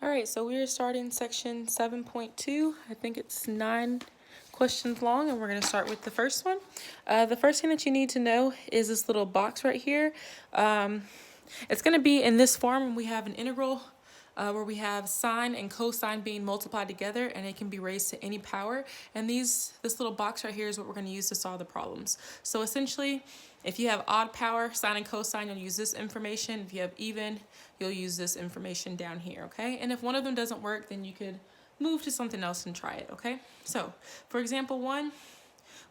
All right, so we are starting section 7.2. I think it's 9 questions long, and we're going to start with the first one. The first thing that you need to know is this little box right here. It's going to be in this form. We have an integral where we have sine and cosine being multiplied together, and it can be raised to any power. And this little box right here is what we're going to use to solve the problems. So essentially, if you have odd power, sine and cosine, you'll use this information. If you have even, you'll use this information down here, okay? And if one of them doesn't work, then you could move to something else and try it, okay? So, for example 1,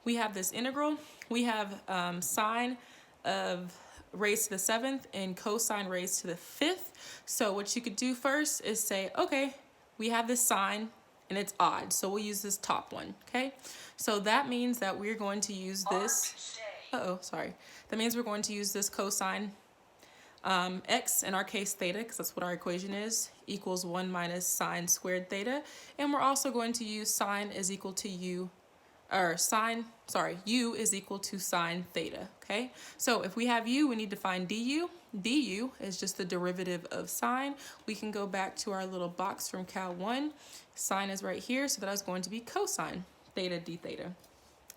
we have this integral. We have sine of raised to the 7th and cosine raised to the 5th. So what you could do first is say, okay, we have this sine and it's odd, so we'll use this top one, okay? So that means that we're going to use this, that means we're going to use this cosine x, in our case theta, because that's what our equation is, equals 1 minus sine squared theta. And we're also going to use sine is equal to u is equal to sine theta, okay? So if we have u, we need to find du. Du is just the derivative of sine. We can go back to our little box from Cal 1. Sine is right here, so that is going to be cosine theta d theta.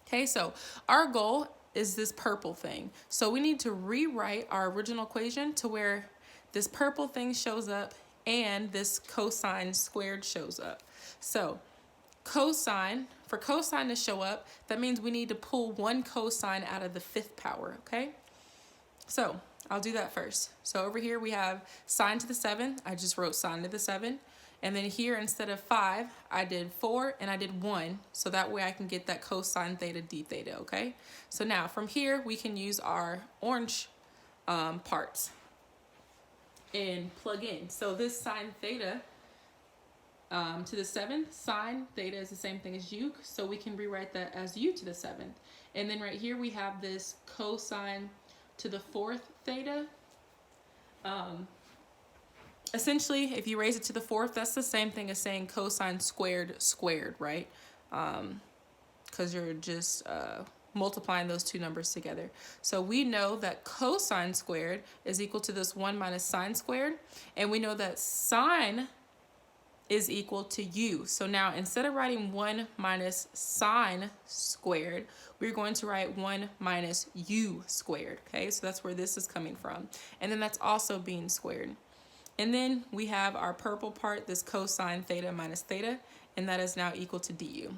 Okay, so our goal is this purple thing. So we need to rewrite our original equation to where this purple thing shows up and this cosine squared shows up. So cosine, for cosine to show up, that means we need to pull one cosine out of the 5th power, okay? So I'll do that first. So over here we have sine to the 7. I just wrote sine to the 7. And then here, instead of 5, I did 4 and I did 1. So that way I can get that cosine theta d theta, okay? So now from here, we can use our orange parts and plug in. So this sine theta to the 7th, sine theta is the same thing as u, so we can rewrite that as u to the 7th. And then right here we have this cosine to the 4th theta. Essentially, if you raise it to the 4th, that's the same thing as saying cosine squared, right? Because you're just multiplying those two numbers together. So we know that cosine squared is equal to this 1 minus sine squared, and we know that sine is equal to u. So now instead of writing 1 minus sine squared, we're going to write 1 minus u squared, okay? So that's where this is coming from. And then that's also being squared. And then we have our purple part, this cosine theta minus theta, and that is now equal to du.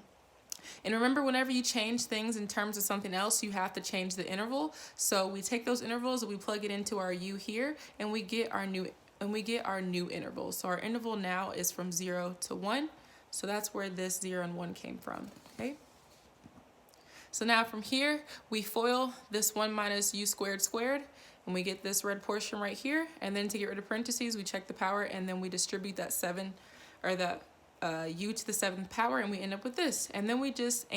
And remember, whenever you change things in terms of something else, you have to change the interval. So we take those intervals and we plug it into our u here, and we get our new interval. So our interval now is from 0 to 1. So that's where this 0 and 1 came from, okay? So now from here, we FOIL this 1 minus u squared, and we get this red portion right here. And then to get rid of parentheses, we check the power, and then we distribute that 7, or that u to the 7th power, and we end up with this. And then we just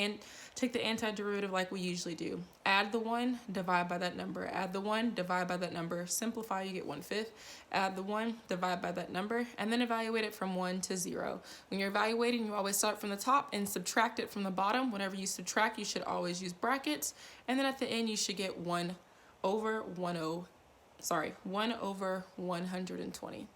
take the antiderivative like we usually do. Add the 1, divide by that number. Add the 1, divide by that number. Simplify, you get 1/5. Add the 1, divide by that number, and then evaluate it from 1 to 0. When you're evaluating, you always start from the top and subtract it from the bottom. Whenever you subtract, you should always use brackets. And then at the end, you should get 1 over 120.